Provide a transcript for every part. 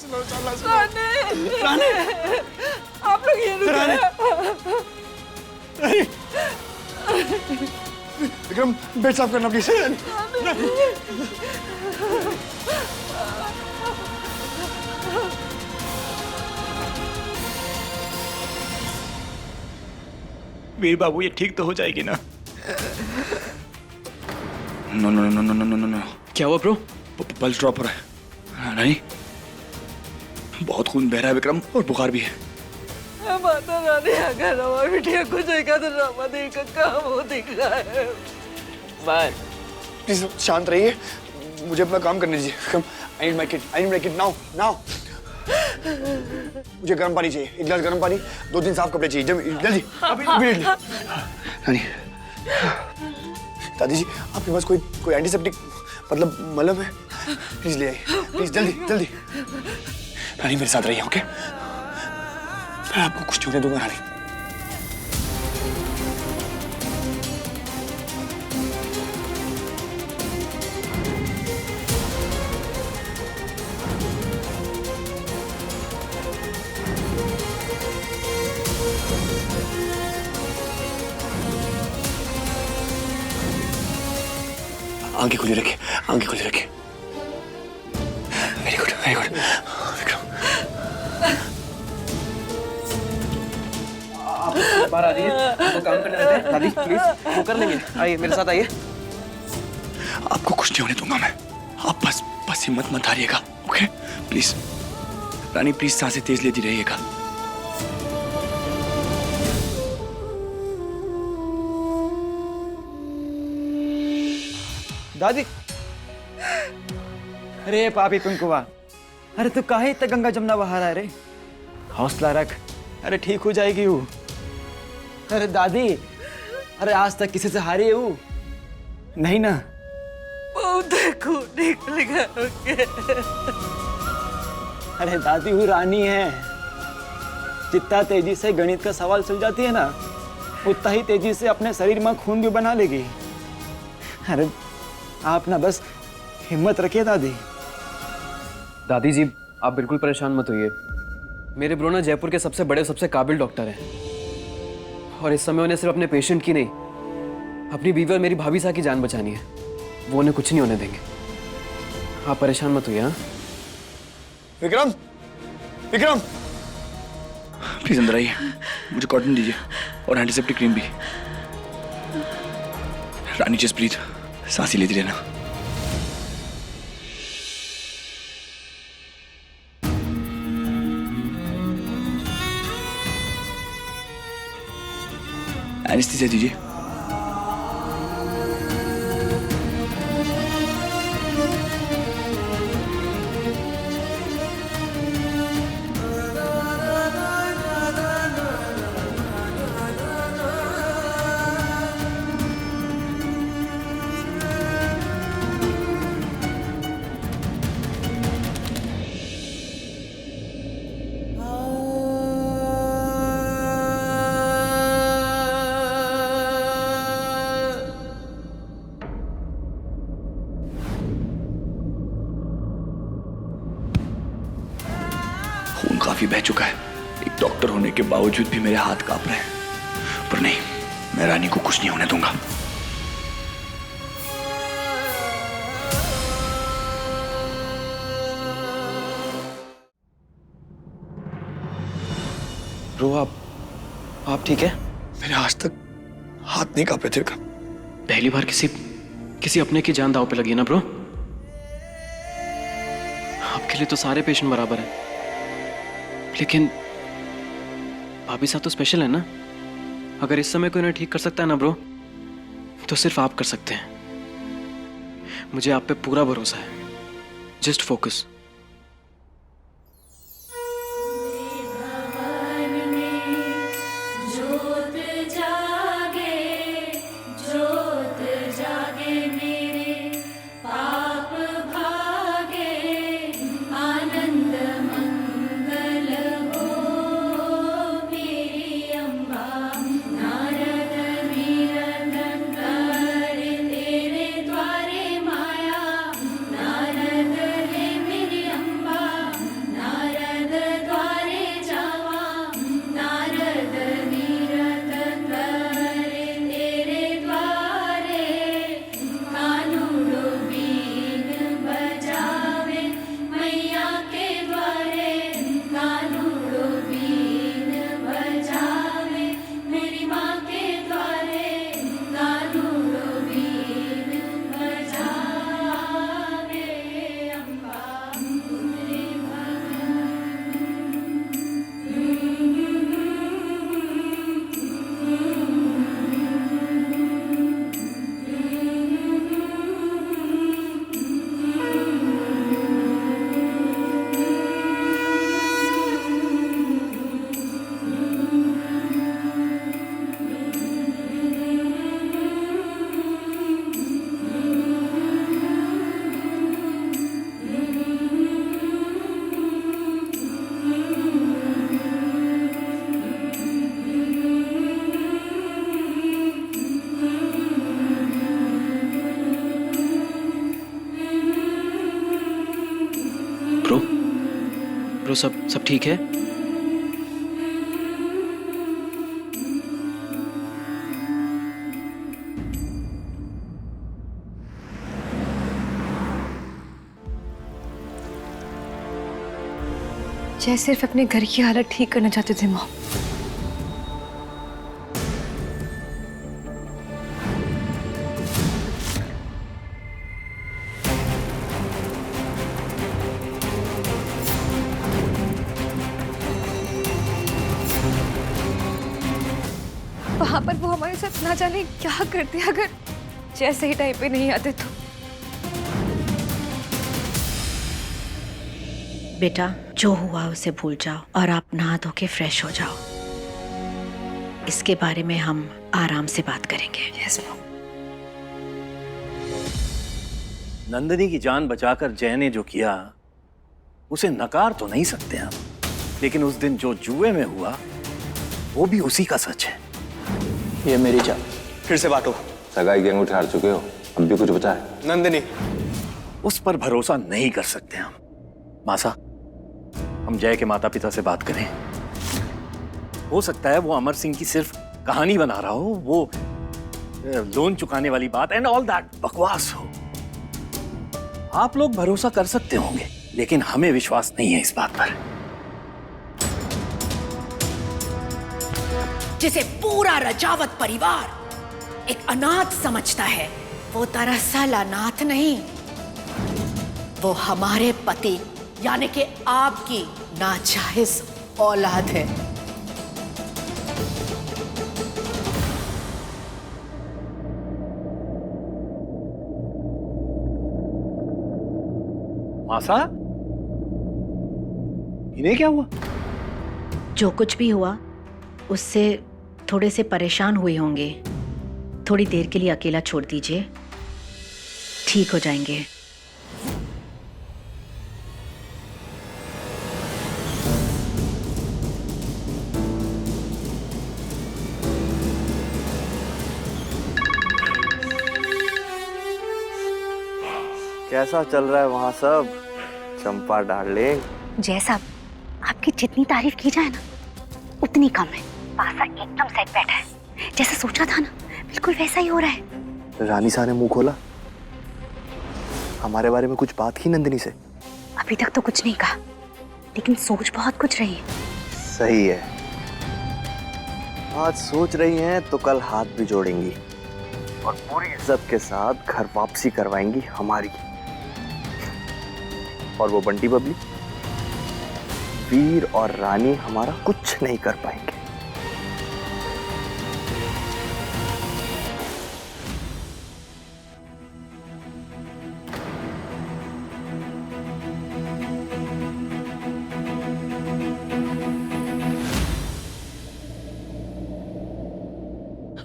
रानी, आप लोग ये रुकिए। विक्रम, बेड साफ करना प्लीज। वीर बाबू, ये ठीक तो हो जाएगी ना? No no no no no no no. क्या हुआ ब्रो? पल्स ड्रॉप हो रहा है। नहीं, बहुत खून बह रहा है विक्रम, और बुखार भी है। माता रानी अगर रवा बिटिया कुछ एक ड्रामा देखकर काम हो दिख रहा है। बाय। प्लीज शांत रहिए, मुझे अपना काम करने दीजिए। Vikram, I need my kid, I need my kid now now. मुझे गर्म पानी चाहिए, एक गिलास गर्म पानी, 2-3 साफ कपड़े चाहिए, जल्दी इमीडिएटली। रानी, दादी जी, आपके पास कोई एंटीसेप्टिक मतलब मलहम है? प्लीज ले आइए, प्लीज जल्दी जल्दी। रानी मेरे साथ रहिए, ओके? मैं आपको कुछ नहीं होने दूंगा रानी। आंखें खुली रखिए, आंखें खुली रखिए। Very good, very good. Vikram, आप बाहर आ जाइए, वो काम करने देते हैं। दादी प्लीज, वो कर लेंगे। आइए मेरे साथ आइए। आपको कुछ नहीं होने दूंगा मैं। आप बस हिम्मत मत हारिएगा, ओके? प्लीज रानी, प्लीज सांसें तेज लेती रहिएगा। दादी, अरे पापी कुंकुआ, अरे तू काहे इतना गंगा जमुना बहा रहा है रे? हौसला रख, अरे ठीक हो जाएगी वो। अरे दादी, अरे आज तक किसी से हारी है वो? नहीं ना? बहुत खून निकल गया उनके। अरे दादी, वो रानी है। जितना तेजी से गणित का सवाल सुलझाती है ना, उतना ही तेजी से अपने शरीर में खून भी बना लेगी। अरे आप ना बस हिम्मत रखिए दादी। दादी जी, आप बिल्कुल परेशान मत होइए। मेरे ब्रो ना जयपुर के सबसे बड़े, सबसे काबिल डॉक्टर हैं, और इस समय उन्हें सिर्फ अपने पेशेंट की नहीं, अपनी बीवी और मेरी भाभी साहब की जान बचानी है। वो उन्हें कुछ नहीं होने देंगे। आप परेशान मत होइए। हाँ विक्रम, विक्रम, प्लीज अंदर आइए, मुझे कॉटन दीजिए और एंटीसेप्टिक क्रीम भी। रानी जस्ट ब्रीथ, सांसें लेती रहना। एनेस्थीसिया दीजिए। खून काफी बह चुका है। एक डॉक्टर होने के बावजूद भी मेरे हाथ कांप रहे हैं, पर नहीं, मैं रानी को कुछ नहीं होने दूंगा। ब्रो, आप ठीक है? मेरे आज तक हाथ नहीं कांपे थे विक्रम। पहली बार किसी अपने की जान दांव पे लगी ना ब्रो। आपके लिए तो सारे पेशेंट बराबर हैं, लेकिन भाभी साहब तो स्पेशल है ना। अगर इस समय कोई उन्हें ठीक कर सकता है ना ब्रो, तो सिर्फ आप कर सकते हैं। मुझे आप पे पूरा भरोसा है। Just focus. ब्रो, सब ठीक है? जय सिर्फ अपने घर की हालत ठीक करना चाहते थे मॉम। वहां पर वो हमारे साथ ना जाने क्या करते अगर जय सही टाइम पे नहीं आते तो। बेटा, जो हुआ उसे भूल जाओ और आप नहा धो के फ्रेश हो जाओ। इसके बारे में हम आराम से बात करेंगे। Yes mom. नंदिनी की जान बचाकर जय ने जो किया उसे नकार तो नहीं सकते हम, लेकिन उस दिन जो जुए में हुआ वो भी उसी का सच है। ये मेरी जान, फिर से बांटो। सगाई की अंगूठी हार चुके हो, अब भी कुछ बचा है? नंदिनी, उस पर भरोसा नहीं कर सकते हम। मासा, हम जय के माता पिता से बात करें। हो सकता है वो अमर सिंह की सिर्फ कहानी बना रहा हो, वो लोन चुकाने वाली बात एंड ऑल दैट बकवास हो। आप लोग भरोसा कर सकते होंगे, लेकिन हमें विश्वास नहीं है इस बात पर। जिसे पूरा रजावत परिवार एक अनाथ समझता है, वो दरअसल अनाथ नहीं, वो हमारे पति यानी कि आपकी नाजायज औलाद है। मासा, इन्हें क्या हुआ? जो कुछ भी हुआ उससे थोड़े से परेशान हुए होंगे। थोड़ी देर के लिए अकेला छोड़ दीजिए, ठीक हो जाएंगे। कैसा चल रहा है वहाँ सब, चंपा डार्लिंग? जय साहब, आपकी जितनी तारीफ की जाए ना उतनी कम है। पासा एकदम सेट बैठा है, जैसा सोचा था ना बिल्कुल वैसा ही हो रहा है। रानी साहब ने मुंह खोला? हमारे बारे में कुछ बात की नंदिनी से? अभी तक तो कुछ नहीं कहा, लेकिन सोच बहुत कुछ रही है। सही है, आज सोच रही हैं तो कल हाथ भी जोड़ेंगी और पूरी इज्जत के साथ घर वापसी करवाएंगी हमारी। और वो बंटी बबली, वीर और रानी हमारा कुछ नहीं कर पाएंगे।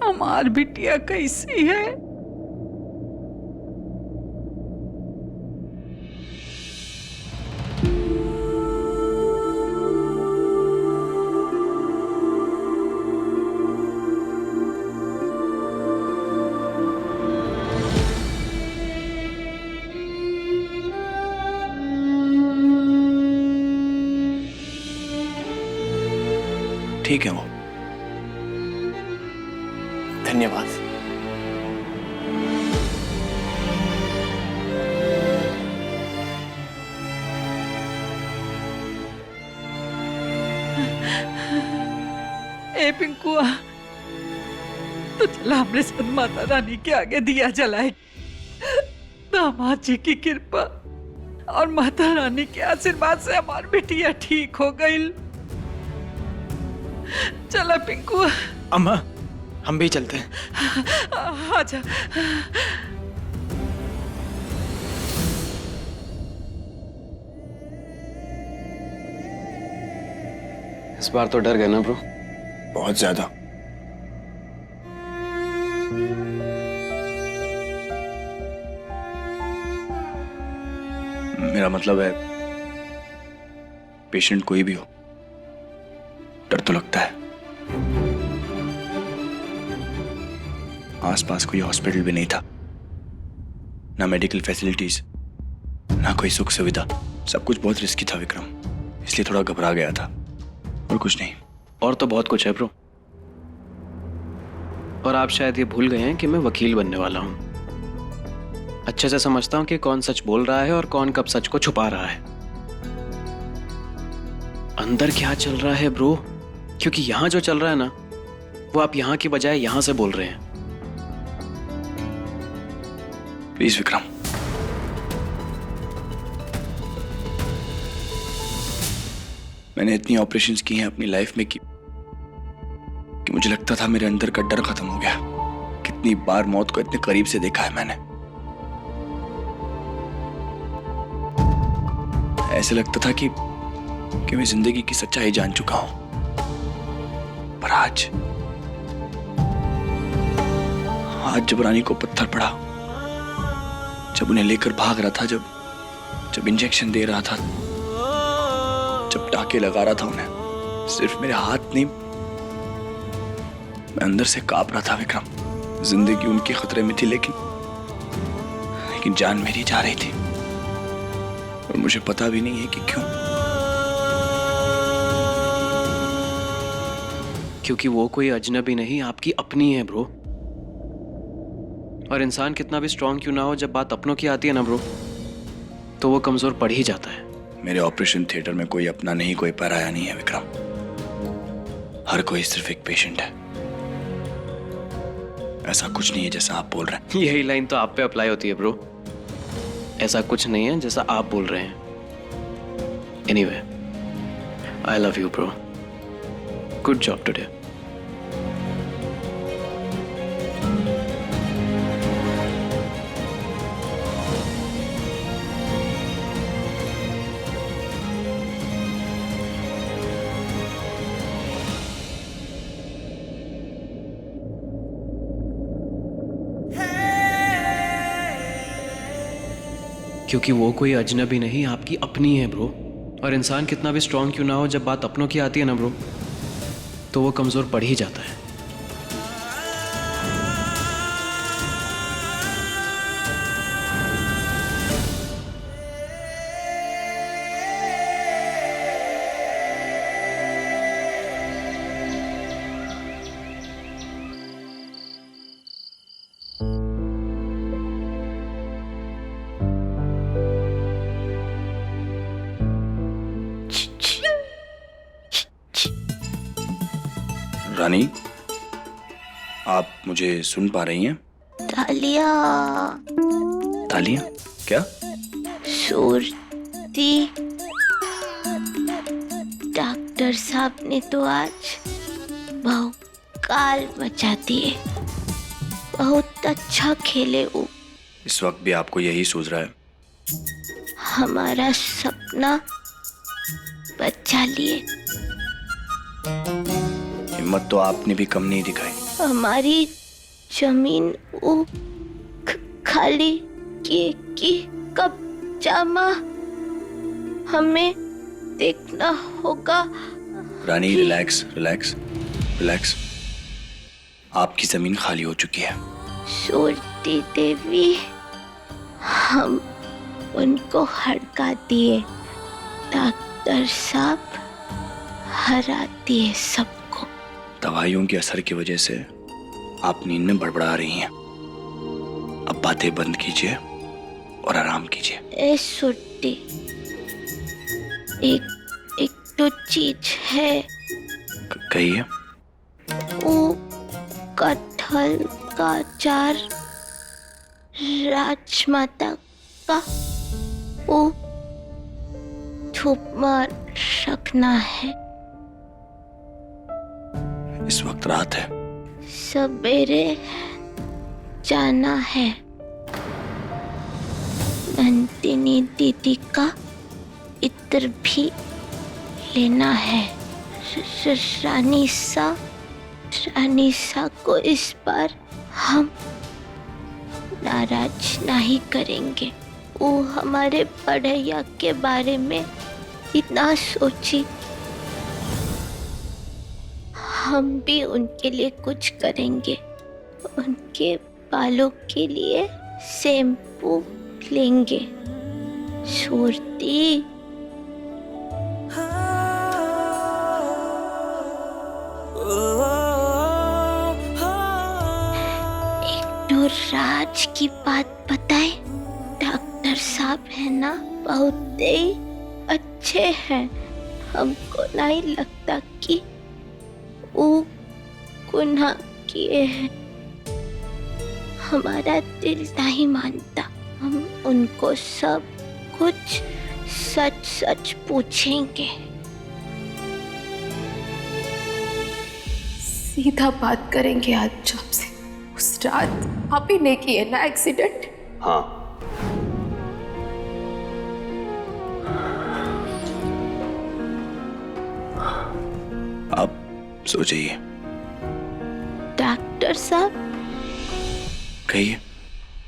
हमार बिटिया कैसी है? ठीक है वो। धन्यवाद। ए पिंकुआ, तो चला हमरे साथ माता रानी के आगे दिया जलाए। दामाद जी की कृपा और माता रानी के आशीर्वाद से हमारी बिटिया ठीक हो गई। चला पिंकुआ। अम्मा, हम भी चलते हैं। आजा। इस बार तो डर गए ना ब्रो? बहुत ज्यादा। मेरा मतलब है, पेशेंट कोई भी हो, डर तो लगता है। आसपास कोई हॉस्पिटल भी नहीं था, ना मेडिकल फैसिलिटीज, ना कोई सुख सुविधा। सब कुछ बहुत रिस्की था विक्रम। इसलिए थोड़ा घबरा गया था, और कुछ नहीं। और तो बहुत कुछ है ब्रो, और आप शायद ये भूल गए हैं कि मैं वकील बनने वाला हूं। अच्छे से समझता हूं कि कौन सच बोल रहा है और कौन कब सच को छुपा रहा है। अंदर क्या चल रहा है ब्रो, क्योंकि यहां जो चल रहा है ना, वो आप यहां की बजाय यहां से बोल रहे हैं। प्लीज विक्रम, मैंने इतनी ऑपरेशंस की हैं अपनी लाइफ में कि मुझे लगता था मेरे अंदर का डर खत्म हो गया। कितनी बार मौत को इतने करीब से देखा है मैंने। ऐसे लगता था कि मैं जिंदगी की सच्चाई जान चुका हूं, पर आज जब रानी को पत्थर पड़ा, जब उन्हें लेकर भाग रहा था, जब इंजेक्शन दे रहा था, जब टाके लगा रहा था उन्हें, सिर्फ मेरे हाथ नहीं, मैं अंदर से कांप रहा था विक्रम। जिंदगी उनके खतरे में थी, लेकिन जान मेरी जा रही थी, और मुझे पता भी नहीं है कि क्यों। क्योंकि वो कोई अजनबी नहीं, आपकी अपनी है ब्रो। और इंसान कितना भी स्ट्रांग क्यों ना हो, जब बात अपनों की आती है ना ब्रो, तो वो कमजोर पड़ ही जाता है। मेरे ऑपरेशन थिएटर में कोई अपना नहीं, कोई पराया नहीं है विक्रम। हर कोई सिर्फ एक पेशेंट है। ऐसा कुछ नहीं है जैसा आप बोल रहे हैं। यही लाइन तो आप पे अप्लाई होती है ब्रो। ऐसा कुछ नहीं है जैसा आप बोल रहे हैं। Anyway, I love you bro. Good job today. क्योंकि वो कोई अजनबी नहीं, आपकी अपनी है ब्रो। और इंसान कितना भी स्ट्रांग क्यों ना हो, जब बात अपनों की आती है ना ब्रो, तो वो कमजोर पड़ ही जाता है। रानी, आप मुझे सुन पा रही हैं? तालिया, तालियां? क्या? सूरती, डॉक्टर साहब ने तो आज भौकाल मचा दिए। बहुत अच्छा खेले वो। इस वक्त भी आपको यही सूझ रहा है? हमारा सपना बचा लिए। हिम्मत तो आपने भी कम नहीं दिखाई। हमारी जमीन वो खाली की कब जामा हमें देखना होगा। रानी, रिलैक्स रिलैक्स रिलैक्स। आपकी जमीन खाली हो चुकी है। सूरती देवी, हम उनको हड़का दिए। डॉक्टर साहब हरा दिए सबको। दवाइयों के असर की वजह से आप नींद में बड़बड़ा रही हैं। अब बातें बंद कीजिए और आराम कीजिए। ए सूरती, एक तो चीज है। कहिए। वो कटहल का अचार राजमाता का वो धूप में रखना है। इस वक्त रात है। सवेरे जाना है। नंदिनी दीदी का इत्र भी लेना है। रानी सा को इस बार हम नाराज नहीं करेंगे। वो हमारे पढ़ैया के बारे में इतना सोची, हम भी उनके लिए कुछ करेंगे। उनके बालों के लिए शैम्पू लेंगे। सूरती, राज की बात बताए? डॉक्टर साहब है ना, बहुत ही अच्छे हैं। हमको नहीं लगता कि वो गुनाह किए हैं। हमारा दिल नहीं मानता। हम उनको सब कुछ सच सच पूछेंगे। सीधा बात करेंगे आज आपसे। उस रात आप ही ने की है ना एक्सीडेंट? हाँ, आप सो जाइए। डॉक्टर साहब, कहिए,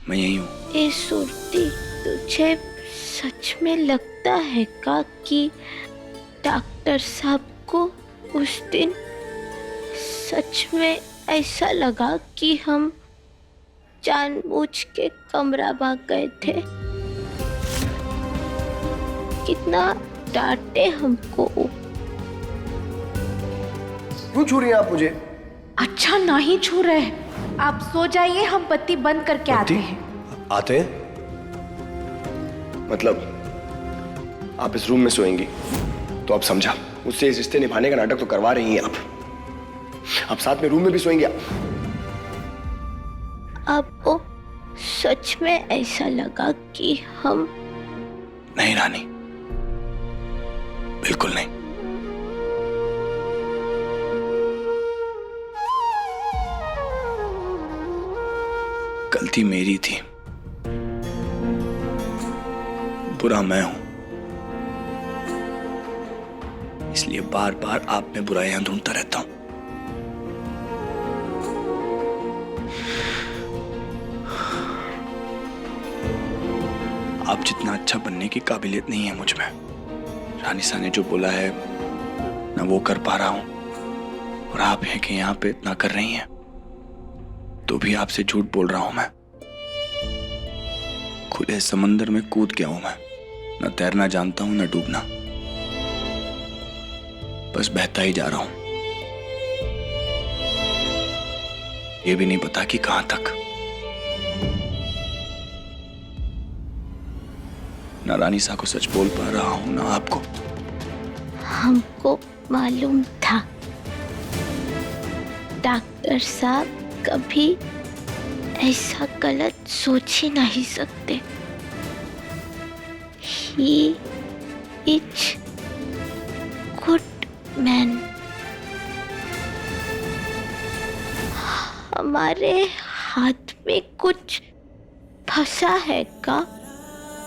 मैं यही हूँ। ये सुरती, तुझे सच में लगता है का कि डॉक्टर साहब को उस दिन सच में ऐसा लगा कि हम जानबूझ के कमरा भाग गए थे? कितना डांटे हमको। क्यों छू रही हैं आप मुझे? अच्छा नहीं छू रहे, आप सो जाइए, हम बत्ती बंद करके आते हैं। आते हैं? मतलब आप इस रूम में सोएंगी तो अब समझा, मुझसे इस रिश्ते निभाने का नाटक तो करवा रही हैं आप साथ में रूम में भी सोएंगे आप? आपको सच में ऐसा लगा कि हम? नहीं रानी, बिल्कुल नहीं। गलती मेरी थी, बुरा मैं हूं, इसलिए बार बार आप में बुराइयां ढूंढता रहता हूं। आप जितना अच्छा बनने की काबिलियत नहीं है मुझ में। रानी सा ने जो बोला है मैं वो कर पा रहा हूं, और आप हैं कि यहां पे इतना कर रही हैं तो भी आपसे झूठ बोल रहा हूं मैं। खुले समंदर में कूद गया हूं मैं, न तैरना जानता हूं न डूबना, बस बहता ही जा रहा हूं। ये भी नहीं पता कि कहां तक। ना रानी सा को सच बोल पा रहा हूं ना आपको। हमको मालूम था डॉक्टर साहब कभी ऐसा गलत सोच ही नहीं सकते। He is good man। हमारे हाथ में कुछ फंसा है का?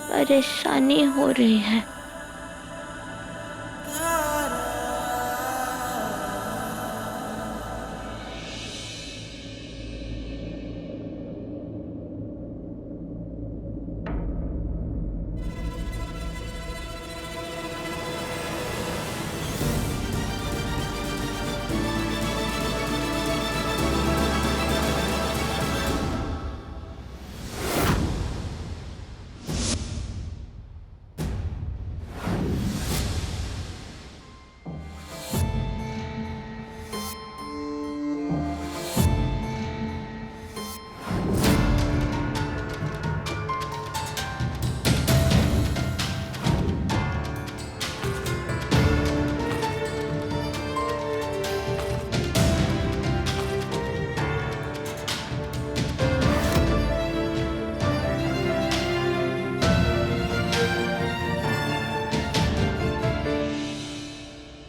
परेशानी हो रही है।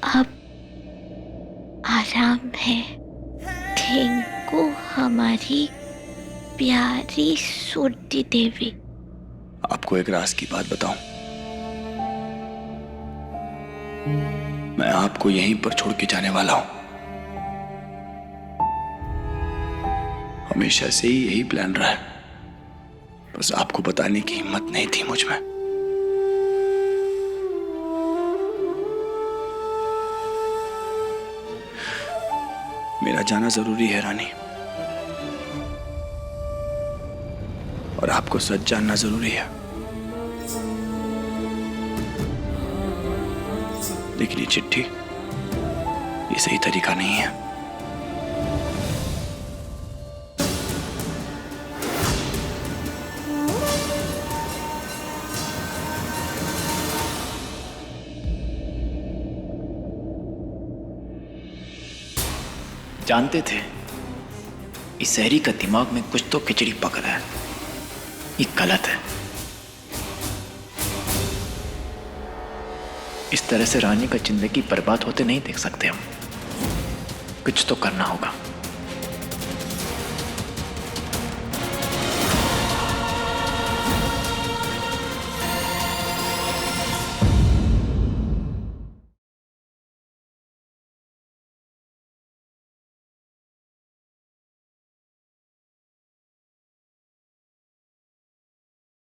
अब आराम है। थैंक यू हमारी प्यारी सुरती देवी। आपको एक राज की बात बताऊं, मैं आपको यहीं पर छोड़ के जाने वाला हूं। हमेशा से ही यही प्लान रहा है, बस आपको बताने की हिम्मत नहीं थी मुझ में। मेरा जाना जरूरी है रानी, और आपको सच जानना जरूरी है। लेकिन ये चिट्ठी, ये सही तरीका नहीं है। जानते थे इस शहरी का दिमाग में कुछ तो खिचड़ी पक रहा है, ये गलत है। इस तरह से रानी का जिंदगी बर्बाद होते नहीं देख सकते हम। कुछ तो करना होगा।